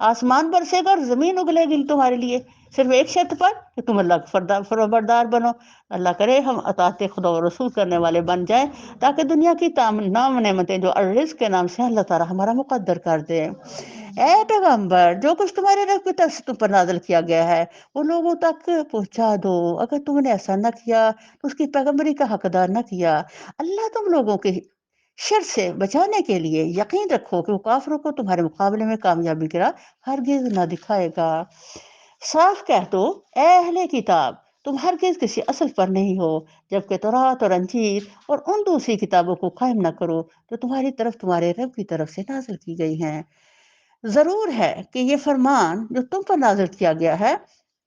آسمان برسے گا اور زمین اگلے گی تمہارے لیے، صرف ایک شرط پر کہ تم اللہ کا فرمانبردار بنو۔ اللہ کرے ہم اطاعت خدا و رسول کرنے والے بن جائیں، تاکہ دنیا کی تمام نعمتیں جو الرزق کے نام سے اللہ تعالیٰ ہمارا مقدر کر دے۔ اے پیغمبر، جو کچھ تمہارے رب کی طرف سے تم پر نازل کیا گیا ہے وہ لوگوں تک پہنچا دو۔ اگر تم نے ایسا نہ کیا تو اس کی پیغمبری کا حق ادا نہ کیا۔ اللہ تم لوگوں کی شر سے بچانے کے لیے یقین رکھو کہ وہ کافروں کو تمہارے مقابلے میں کامیابی کی راہ ہرگز نہ دکھائے گا۔ صاف کہہ دو اے اہل کتاب، تم ہرگز کسی اصل پر نہیں ہو جبکہ تورات اور انجیل اور ان دوسری کتابوں کو قائم نہ کرو جو تمہاری طرف تمہارے رب کی طرف سے نازل کی گئی ہیں۔ ضرور ہے کہ یہ فرمان جو تم پر نازل کیا گیا ہے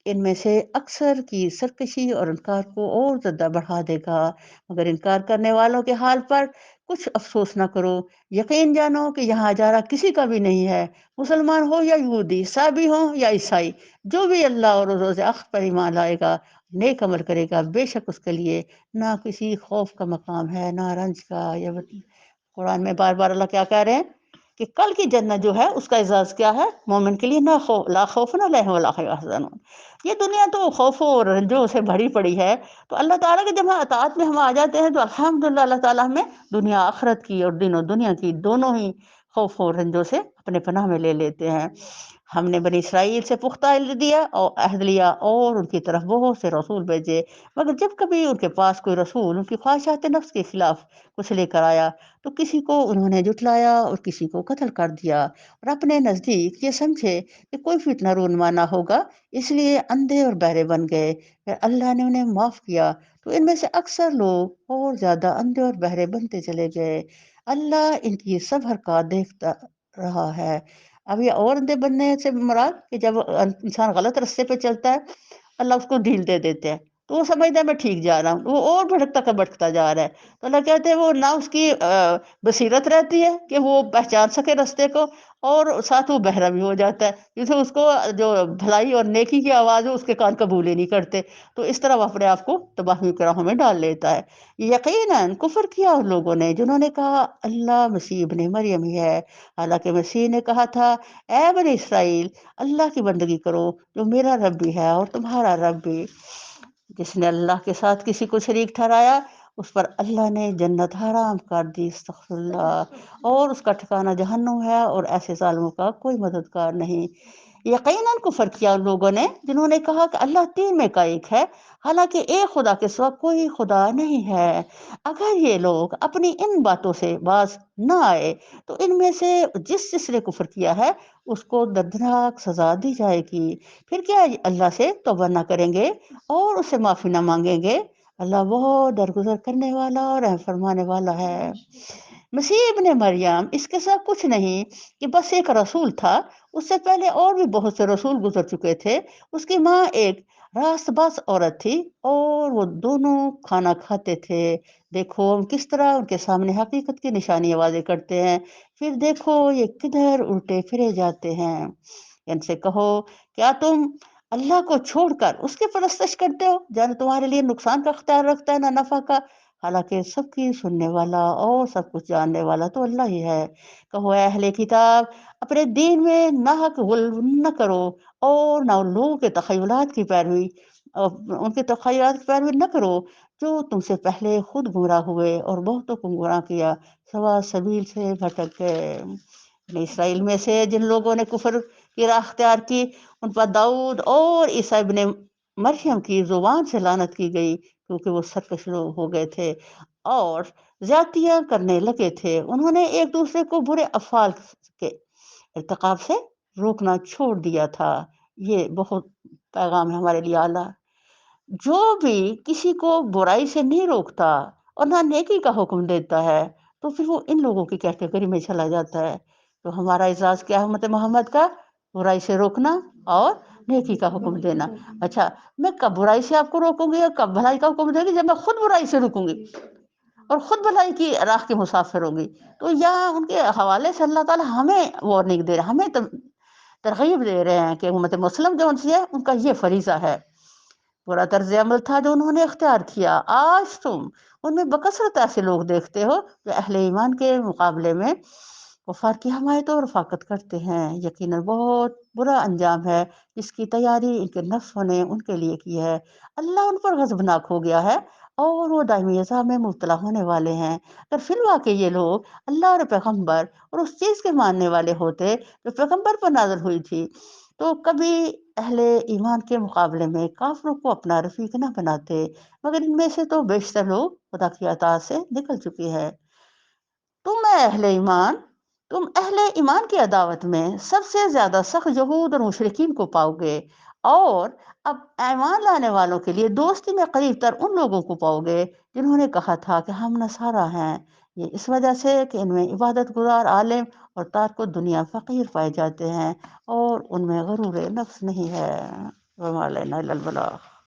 ان میں سے اکثر کی سرکشی اور انکار کو اور زیادہ بڑھا دے گا، مگر انکار کرنے والوں کے حال پر کچھ افسوس نہ کرو۔ یقین جانو کہ یہاں جا رہا کسی کا بھی نہیں ہے، مسلمان ہو یا یہودی، سابی ہو یا عیسائی، جو بھی اللہ اور روز آخر پر ایمان لائے گا، نیک عمل کرے گا، بے شک اس کے لیے نہ کسی خوف کا مقام ہے نہ رنج کا۔ قرآن میں بار بار اللہ کیا کہہ رہے ہیں کہ کل کی جنت جو ہے اس کا اعزاز کیا ہے؟ مومن کے لیے نہ لا خوف نہ علیہم ولا هم يحزنون۔ یہ دنیا تو خوف و رنجوں سے بھری پڑی ہے، تو اللہ تعالیٰ کے جب ہم اطاعت میں ہم آ جاتے ہیں تو الحمدللہ اللہ تعالیٰ ہمیں دنیا آخرت کی اور دین و دنیا کی دونوں ہی خوف و رنجوں سے اپنے پناہ میں لے لیتے ہیں۔ ہم نے بنی اسرائیل سے پختہ عہد لیا اور ان کی طرف بہت سے رسول بھیجے، مگر جب کبھی ان کے پاس کوئی رسول ان کی خواہشات نفس کے خلاف کچھ لے کر آیا تو کسی کو انہوں نے جھٹلایا اور کسی کو قتل کر دیا، اور اپنے نزدیک یہ سمجھے کہ کوئی فتنہ رونما نہ ہوگا، اس لیے اندھے اور بہرے بن گئے۔ پھر اللہ نے انہیں معاف کیا تو ان میں سے اکثر لوگ اور زیادہ اندھے اور بہرے بنتے چلے گئے۔ اللہ ان کی سب حرکات دیکھتا رہا ہے۔ اب یہ اور اندھے بننے سے مراد کہ جب انسان غلط راستے پہ چلتا ہے اللہ اس کو ڈھیل دے دیتے ہیں تو وہ سمجھتا ہے میں ٹھیک جا رہا ہوں، وہ اور بھٹکتا کا بھٹکتا جا رہا ہے، تو اللہ کہتے ہیں وہ نہ اس کی بصیرت رہتی ہے کہ وہ پہچان سکے راستے کو، اور ساتھ وہ بہرا بھی ہو جاتا ہے کیونکہ اس کو جو بھلائی اور نیکی کی آواز ہے اس کے کان قبول ہی نہیں کرتے، تو اس طرح وہ اپنے آپ کو تباہی کی راہوں میں ڈال لیتا ہے۔ یقیناً کفر کیا ان لوگوں نے جنہوں نے کہا اللہ مسیح ابن مریم ہی ہے، حالانکہ مسیح نے کہا تھا اے بنی اسرائیل اللہ کی بندگی کرو جو میرا رب بھی ہے اور تمہارا رب بھی۔ جس نے اللہ کے ساتھ کسی کو شریک ٹھہرایا اس پر اللہ نے جنت حرام کر دی، استغفر اللہ، اور اس کا ٹھکانہ جہنم ہے اور ایسے ظالموں کا کوئی مددگار نہیں۔ یقیناً کفر کیا ان لوگوں نے جنہوں نے کہا کہ اللہ تین میں کا ایک ہے، حالانکہ ایک خدا کے سوا کوئی خدا نہیں ہے۔ اگر یہ لوگ اپنی ان باتوں سے باز نہ آئے تو ان میں سے جس نے کفر کیا ہے اس کو دردناک سزا دی جائے گی، پھر کیا اللہ سے توبہ نہ کریں گے اور اس سے معافی نہ مانگیں گے؟ اللہ بہت درگزر کرنے والا اور رحم فرمانے والا ہے۔ مسیح ابن مریم اس کے ساتھ کچھ نہیں کہ بس ایک رسول تھا، اس سے پہلے اور بھی بہت سے رسول گزر چکے تھے۔ اس کی ماں ایک راست باز عورت تھی اور وہ دونوں کھانا کھاتے تھے۔ دیکھو ہم کس طرح ان کے سامنے حقیقت کی نشانی واضح کرتے ہیں، پھر دیکھو یہ کدھر الٹے پھرے جاتے ہیں۔ ان سے کہو کیا تم اللہ کو چھوڑ کر اس کی پرستش کرتے ہو جانے تمہارے لیے نقصان کا اختیار رکھتا ہے نہ نفع کا، حالانکہ سب کی سننے والا اور سب کچھ جاننے والا تو اللہ ہی ہے۔ کہو اے اہل کتاب اپنے دین میں ناحق غلو نہ کرو اور نہ ان لوگوں کے تخیلات کی پیروی ان کے تخیلات کی پیروی نہ کرو جو تم سے پہلے خود گمراہ ہوئے اور بہتوں کو گمراہ کیا، سوا سبیل سے بھٹک گئے۔ بنی اسرائیل میں سے جن لوگوں نے کفر کی راہ اختیار کی ان پر داؤد اور عیسیٰ ابن مریم کی زبان سے لعنت کی گئی کیونکہ وہ سرکش لوگ ہو گئے تھے اور زیادتیاں کرنے لگے تھے۔ انہوں نے ایک دوسرے کو برے افعال کے ارتکاب سے روکنا چھوڑ دیا تھا۔ یہ بہت پیغام ہے ہمارے لیے اعلیٰ۔ جو بھی کسی کو برائی سے نہیں روکتا اور نہ نیکی کا حکم دیتا ہے تو پھر وہ ان لوگوں کی کیٹیگری میں چلا جاتا ہے۔ تو ہمارا اعزاز کیا ہے امت محمد کا؟ برائی سے روکنا اور نیکی کا حکم دینا۔ اچھا میں کب برائی سے آپ کو روکوں گی اور کب بھلائی کا حکم دوں گی؟ جب میں خود برائی سے رکوں گی اور خود بھلائی کی راہ کے مسافر ہوگی۔ تو یہاں ان کے حوالے سے اللہ تعالیٰ ہمیں وارننگ دے رہے ہیں، ہمیں ترغیب دے رہے ہیں کہ امت مسلم جو ان سے ہے ان کا یہ فریضہ ہے۔ برا طرز عمل تھا جو انہوں نے اختیار کیا، آج تم ان میں بکثرت ایسے لوگ دیکھتے ہو جو اہل ایمان کے مقابلے میں کفار کی حمایت اور رفاقت کرتے ہیں یقیناً بہت برا انجام ہے جس کی تیاری ان کے نفسوں نے ان کے لیے کی ہے۔ اللہ ان پر غضبناک ہو گیا ہے اور وہ دائمی عذاب میں مبتلا ہونے والے ہیں۔ اگر فی الواقع یہ لوگ اللہ اور پیغمبر اور اس چیز کے ماننے والے ہوتے جو پیغمبر پر نازل ہوئی تھی تو کبھی اہل ایمان کے مقابلے میں کافروں کو اپنا رفیق نہ بناتے، مگر ان میں سے تو بیشتر لوگ خدا کی عطا سے نکل چکے ہیں۔ تم اے اہل ایمان تم اہل ایمان کی عداوت میں سب سے زیادہ سخت یہود اور مشرکین کو پاؤ گے، اور اب ایمان لانے والوں کے لیے دوستی میں قریب تر ان لوگوں کو پاؤ گے جنہوں نے کہا تھا کہ ہم نصارہ ہیں۔ یہ اس وجہ سے کہ ان میں عبادت گزار عالم اور تارک دنیا فقیر پائے جاتے ہیں اور ان میں غرور نفس نہیں ہے۔ وما علینا الا البلاغ۔